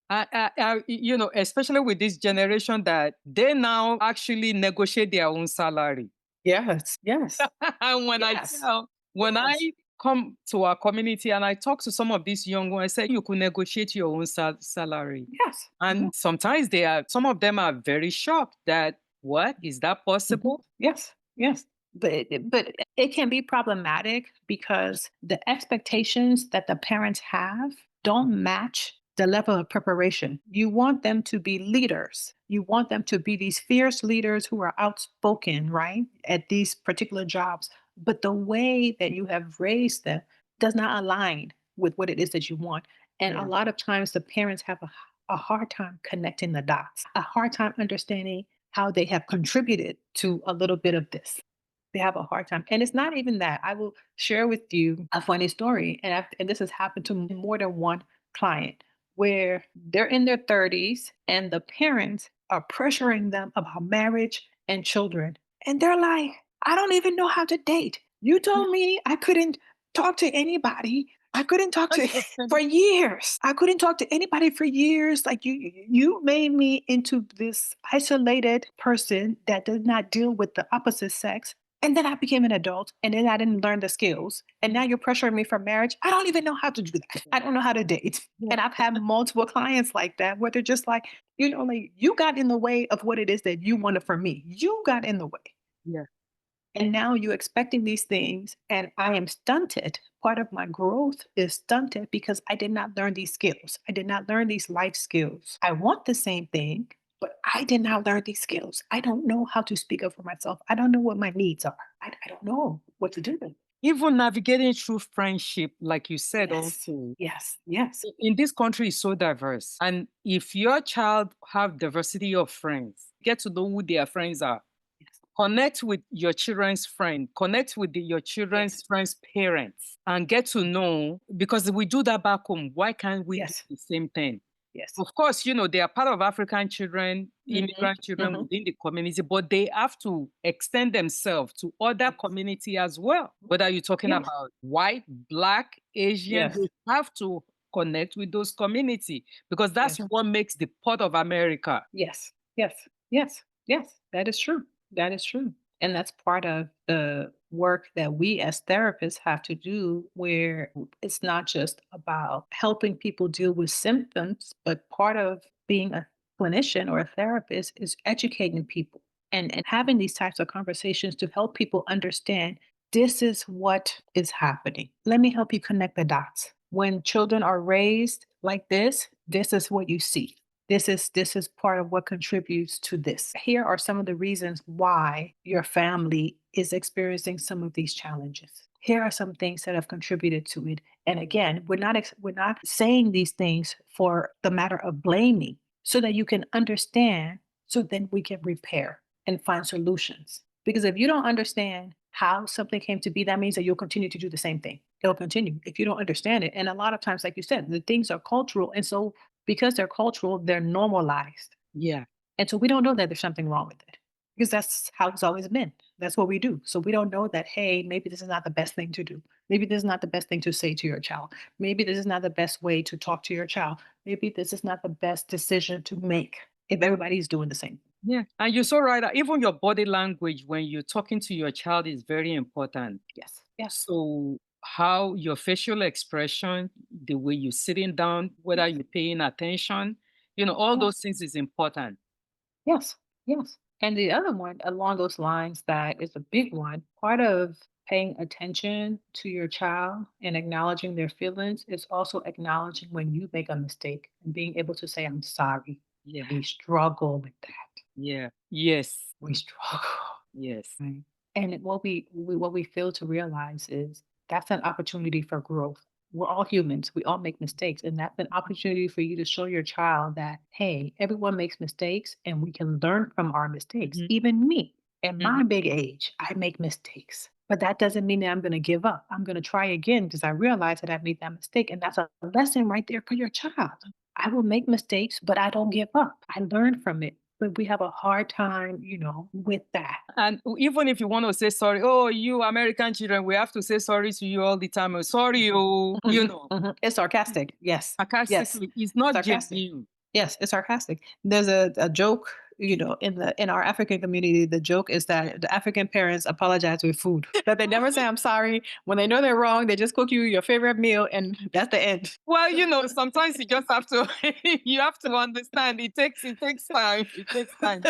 Especially with this generation that they now actually negotiate their own salary. Yes, yes, And yes, when I yes, come to our community and I talk to some of these young ones, I say you could negotiate your own salary. yes. And sometimes some of them are very shocked that what is that Mhm. possible? Yes, yes. But it can be problematic because the expectations that the parents have don't match the level of preparation. You want them to be leaders. You want them to be these fierce leaders who are outspoken, right? At these particular jobs. But the way that you have raised them does not align with what it is that you want. And a Yeah. lot of times the parents have a hard time connecting the dots, a hard time understanding how they have contributed to a little bit of this. They have a hard time. And it's not even that. I will share with you a funny story. And this has happened to more than one client where they're in their 30s and the parents are pressuring them about marriage and children. And they're like, I don't even know how to date. You told me I couldn't talk to anybody. I couldn't talk to for years. I couldn't talk to anybody for years. Like you made me into this isolated person that did not deal with the opposite sex. And then I became an adult and then I didn't learn the skills. And now you're pressuring me for marriage. I don't even know how to do that. I don't know how to date. And I've had multiple clients like that where they're just like, like you got in the way of what it is that you wanted from me. You got in the way. Yeah. And now you're expecting these things, and I am stunted. Part of my growth is stunted because I did not learn these skills. I did not learn these life skills. I want the same thing, but I did not learn these skills. I don't know how to speak up for myself. I don't know what my needs are. I don't know what to do. Even navigating through friendship, like you said Yes, also, yes, yes, in this country is so diverse. And if your child have diversity of friends, get to know who their friends are. yes, Connect with your children's friend, connect with your yes, children's friends' parents, and get to know because we do that back home. Why can't we do yes, the same thing? yes. Of course, they are part of African children, Hmm. immigrant children Hmm. within the community, but they have to extend themselves to other Yes, community as well. Whether you're talking yes, about white, black, Asian, yes, they have to connect with those community because that's yes. what makes the part of America. Yes, yes, yes, yes. That is true. That is true. And that's part of the work that we as therapists have to do, where it's not just about helping people deal with symptoms, but part of being a clinician or a therapist is educating people and having these types of conversations to help people understand this is what is happening. Let me help you connect the dots. When children are raised like this is what you see. This is part of what contributes to this. Here are some of the reasons why your family is experiencing some of these challenges. Here are some things that have contributed to it. And again, we're not saying these things for the matter of blaming, so that you can understand, so then we can repair and find solutions. Because if you don't understand how something came to be, that means that you'll continue to do the same thing. It'll continue if you don't understand it. And a lot of times, like you said, the things are cultural. And so because they're cultural, they're normalized. Yeah. And so we don't know that there's something wrong with it, because that's how it's always been. That's what we do. So we don't know that, hey, maybe this is not the best thing to do. Maybe this is not the best thing to say to your child. Maybe this is not the best way to talk to your child. Maybe this is not the best decision to make if everybody's doing the same. Yeah. And you're so right. Even your body language when you're talking to your child is very important. Yes. Yes. So how your facial expression, the way you're sitting down, whether you're paying attention, all Yes. those things is important. Yes. Yes. And the other one along those lines that is a big one, part of paying attention to your child and acknowledging their feelings is also acknowledging when you make a mistake and being able to say, I'm sorry. Yeah. We struggle with that. Yeah. Yes. We struggle. Yes. Right. And what we fail to realize is that's an opportunity for growth. We're all humans. We all make mistakes. And that's an opportunity for you to show your child that, hey, everyone makes mistakes and we can learn from our mistakes. Mhm. Even me at Mhm. my big age, I make mistakes. But that doesn't mean that I'm going to give up. I'm going to try again because I realize that I made that mistake. And that's a lesson right there for your child. I will make mistakes, but I don't give up. I learn from it. But we have a hard time, with that. And even if you want to say sorry, oh, you American children, we have to say sorry to you all the time. Oh, sorry, oh, It's sarcastic. Yes. Yes. sarcastically, it's not Sarcastic. genuine. Yes, it's sarcastic. There's a joke, in our African community. The joke is that the African parents apologize with food. That they never say I'm sorry. When they know they're wrong, they just cook you your favorite meal and that's the end. Well, sometimes you just have to you have to understand it takes time. It takes time.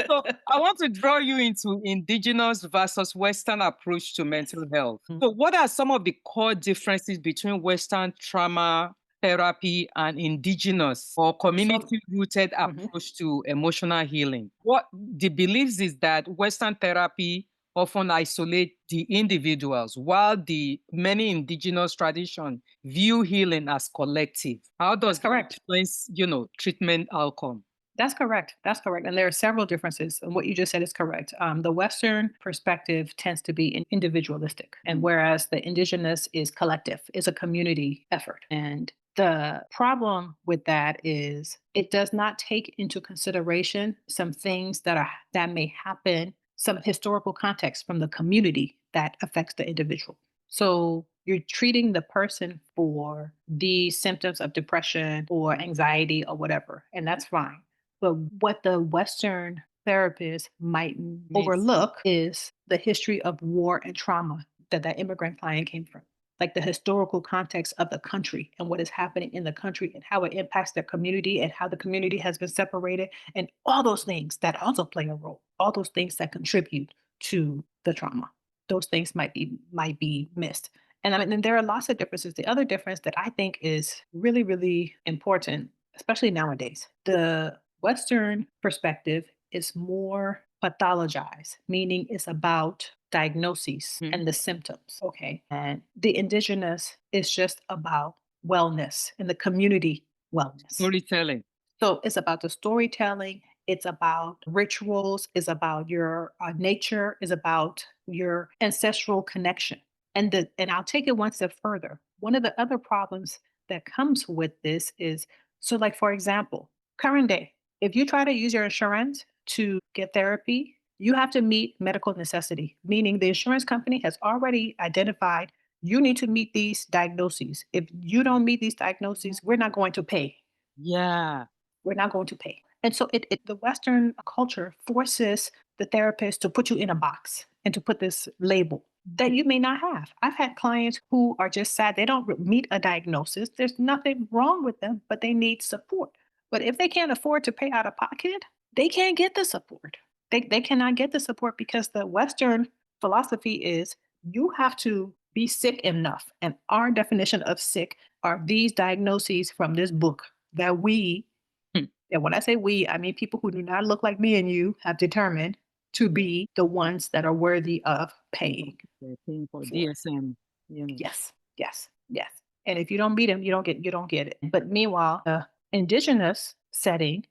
So I want to draw you into indigenous versus Western approach to mental health. So what are some of the core differences between Western trauma therapy and indigenous or community-rooted approach to emotional healing? What the beliefs is that Western therapy often isolate the individuals, while the many indigenous traditions view healing as collective. How does that correct. influence, treatment outcome? That's correct. That's correct. And there are several differences. And what you just said is correct. The Western perspective tends to be individualistic, and whereas the indigenous is collective, is a community effort. And the problem with that is it does not take into consideration some things that may happen, some historical context from the community that affects the individual. So you're treating the person for the symptoms of depression or anxiety or whatever, and that's fine. But what the Western therapist might overlook is the history of war and trauma that immigrant client came from. Like the historical context of the country and what is happening in the country and how it impacts their community and how the community has been separated and all those things that also play a role, all those things that contribute to the trauma. Those things might be missed. And and there are lots of differences. The other difference that I think is really, really important, especially nowadays, the Western perspective is more pathologized, meaning it's about diagnoses and the symptoms. Okay. And the indigenous is just about wellness and the community wellness. Storytelling. So it's about the storytelling. It's about rituals. It's about your nature. It's about your ancestral connection. And I'll take it one step further. One of the other problems that comes with this is, so like, for example, current day, if you try to use your insurance to get therapy, you have to meet medical necessity, meaning the insurance company has already identified you need to meet these diagnoses. If you don't meet these diagnoses, we're not going to pay. Yeah. We're not going to pay. And so the Western culture forces the therapist to put you in a box and to put this label that you may not have. I've had clients who are just sad. They don't meet a diagnosis. There's nothing wrong with them, but they need support. But if they can't afford to pay out of pocket, they can't get the support. They cannot get the support because the Western philosophy is you have to be sick enough. And our definition of sick are these diagnoses from this book that we, and when I say we, I mean people who do not look like me and you have determined to be the ones that are worthy of paying. They're paying for for. DSM. Yes, yes, yes. And if you don't meet them, you don't get it. But meanwhile, the indigenous setting,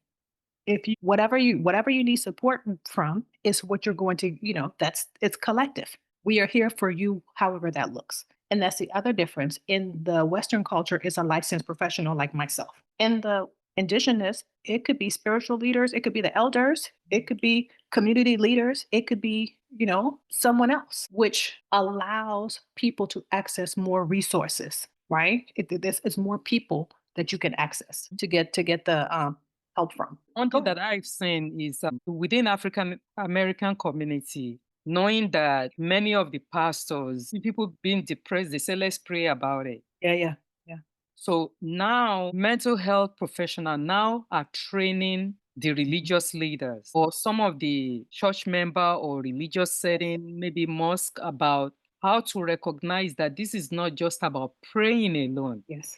if you whatever you need support from is what you're going to, it's collective. We are here for you, however that looks. And that's the other difference. In the Western culture is a licensed professional like myself. In the indigenous, it could be spiritual leaders, it could be the elders, it could be community leaders, it could be, someone else, which allows people to access more resources, right? This is more people that you can access to get the help from. One thing that I've seen is within African American community, knowing that many of the pastors, people being depressed, they say, let's pray about it. Yeah. So now mental health professionals now are training the religious leaders or some of the church member or religious setting, maybe mosque, about how to recognize that this is not just about praying alone. Yes.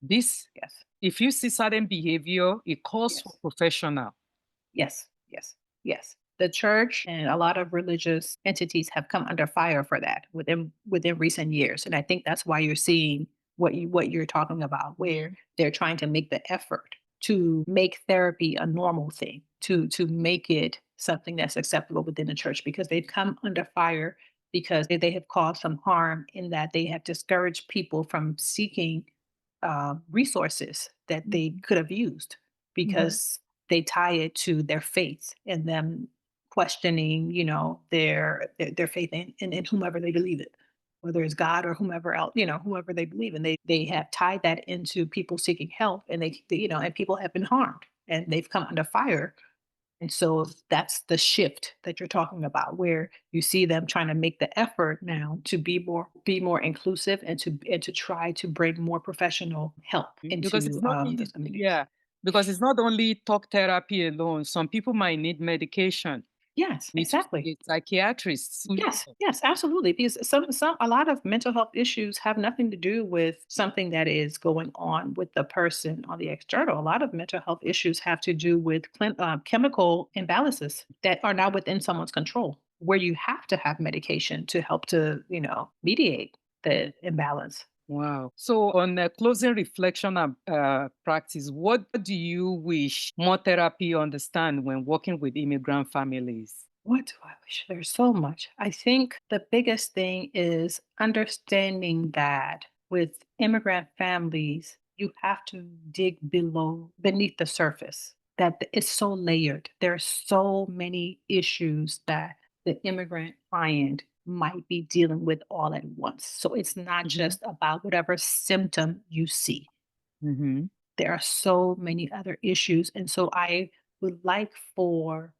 This, Yes. if you see certain behavior, it calls for professional. Yes. The church and a lot of religious entities have come under fire for that within recent years, and I think that's why you're seeing what you're talking about, where they're trying to make the effort to make therapy a normal thing, to make it something that's acceptable within the church, because they've come under fire because they have caused some harm in that they have discouraged people from seeking resources that they could have used because they tie it to their faith and them questioning, their faith in whomever they believe in, whether it's God or whomever else, whoever they believe in. They have tied that into people seeking help, and and people have been harmed and they've come under fire. And so that's the shift that you're talking about, where you see them trying to make the effort now to be more inclusive and to try to bring more professional help into Because it's not those communities. yeah, because it's not only talk therapy alone. Some people might need medication. Yes, Need to exactly. see a psychiatrist. Yes, absolutely. Because a lot of mental health issues have nothing to do with something that is going on with the person on the external. A lot of mental health issues have to do with chemical imbalances that are not within someone's control, where you have to have medication to help to, mediate the imbalance. Wow. So, on a closing reflection and practice, what do you wish more therapy understand when working with immigrant families? What do I wish? There's so much. I think the biggest thing is understanding that with immigrant families, you have to dig beneath the surface. That it's so layered. There are so many issues that the immigrant client might be dealing with all at once. So it's not just about whatever symptom you see. Mm-hmm. There are so many other issues. And so I would like for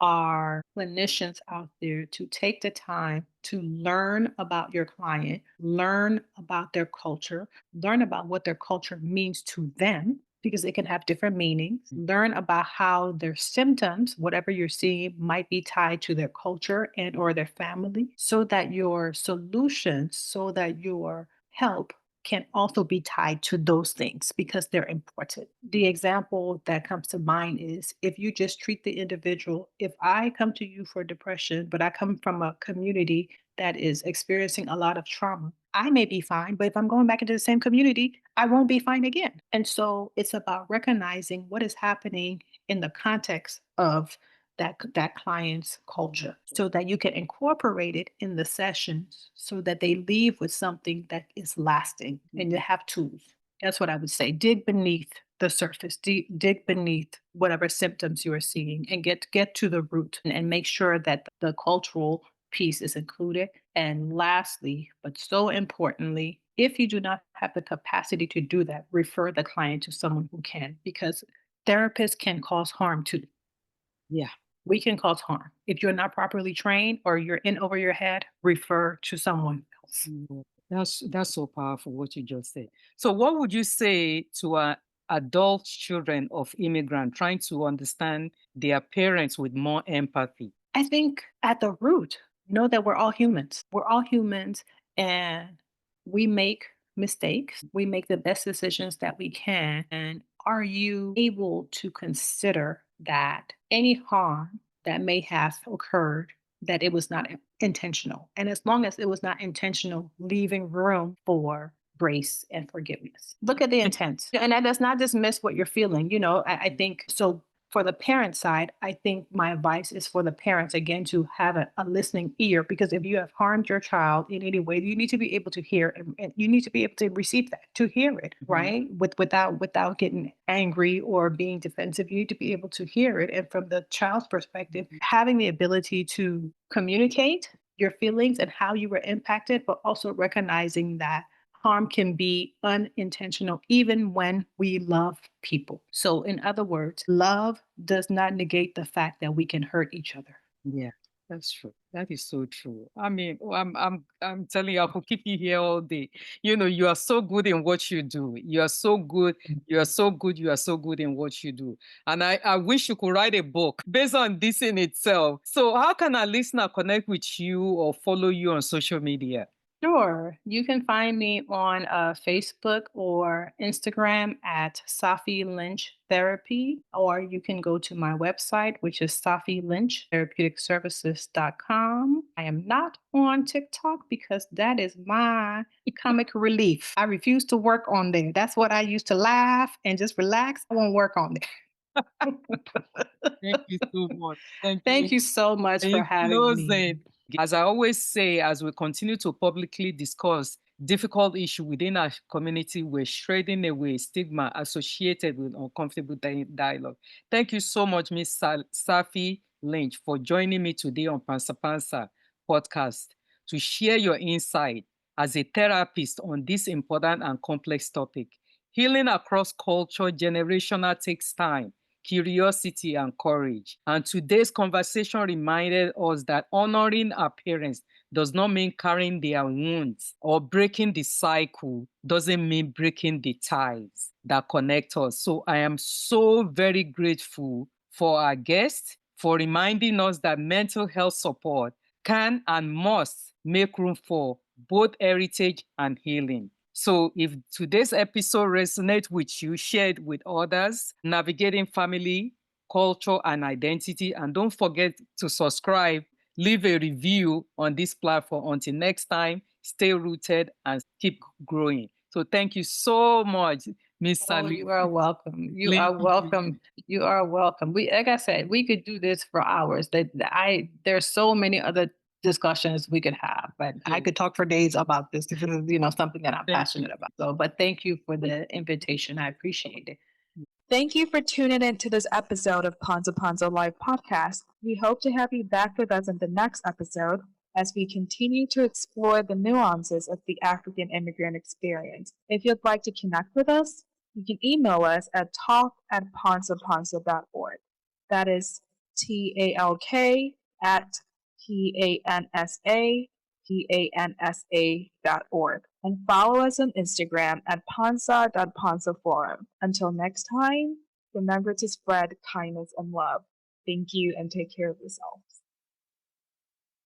our clinicians out there to take the time to learn about your client, learn about their culture, learn about what their culture means to them, because it can have different meanings. Learn about how their symptoms, whatever you're seeing, might be tied to their culture and or their family, so that your solutions, so that your help can also be tied to those things because they're important. The example that comes to mind is if you just treat the individual, if I come to you for depression, but I come from a community that is experiencing a lot of trauma, I may be fine, but if I'm going back into the same community, I won't be fine again. And so it's about recognizing what is happening in the context of that client's culture, so that you can incorporate it in the sessions so that they leave with something that is lasting and you have tools. That's what I would say. Dig beneath the surface, dig beneath whatever symptoms you are seeing, and get to the root, and make sure that the cultural piece is included. And lastly, but so importantly, if you do not have the capacity to do that, refer the client to someone who can, because therapists can cause harm too. Yeah. we can cause harm. If you're not properly trained or you're in over your head, refer to someone else. That's so powerful what you just said. So, what would you say to adult children of immigrant trying to understand their parents with more empathy? I think at the root, know that we're all humans. We're all humans and we make mistakes. We make the best decisions that we can. And are you able to consider that any harm that may have occurred, that it was not intentional? And as long as it was not intentional, leaving room for grace and forgiveness. Look at the intent. And that does not dismiss what you're feeling. I think so. For the parent side, I think my advice is for the parents, again, to have a listening ear, because if you have harmed your child in any way, you need to be able to hear, and you need to be able to receive that, to hear it, right? Without getting angry or being defensive. You need to be able to hear it. And from the child's perspective, having the ability to communicate your feelings and how you were impacted, but also recognizing that harm can be unintentional, even when we love people. So, in other words, love does not negate the fact that we can hurt each other. Yeah, that's true. That is so true. I mean, I'm telling you, I could keep you here all day. You are so good in what you do. You are so good. You are so good. You are so good in what you do. And I wish you could write a book based on this in itself. So, how can a listener connect with you or follow you on social media? Sure. You can find me on Facebook or Instagram at Safi Lynch Therapy, or you can go to my website, which is Safi Lynch Therapeutic Services.com. I am not on TikTok because that is my comic relief. I refuse to work on there. That's what I used to laugh and just relax. I won't work on there. Thank you so much. Thank you so much for In having me. closing, as I always say, as we continue to publicly discuss difficult issues within our community, we're shredding away stigma associated with uncomfortable dialogue. Thank you so much, Ms. Safi Lynch, for joining me today on Pansa Pansa podcast to share your insight as a therapist on this important and complex topic. Healing across culture, generational takes time, curiosity, and courage. And today's conversation reminded us that honoring our parents does not mean carrying their wounds, or breaking the cycle doesn't mean breaking the ties that connect us. So I am so very grateful for our guest for reminding us that mental health support can and must make room for both heritage and healing. So if today's episode resonates with you, share it with others, navigating family, culture, and identity. And don't forget to subscribe, leave a review on this platform. Until next time, stay rooted and keep growing. So thank you so much, Miss Sally. You are welcome. You are welcome. You are welcome. Like I said, we could do this for hours. There's so many other discussions we could have, but I could talk for days about this. This is, something that I'm passionate about. So, but thank you for the invitation. I appreciate it. Thank you for tuning in to this episode of Panza Panza Live Podcast. We hope to have you back with us in the next episode as we continue to explore the nuances of the African immigrant experience. If you'd like to connect with us, you can email us at talk@pansapansa.org. That is TALK@PANSAPANSA.org. And follow us on Instagram at pansa.pansaforum. Until next time, remember to spread kindness and love. Thank you and take care of yourself.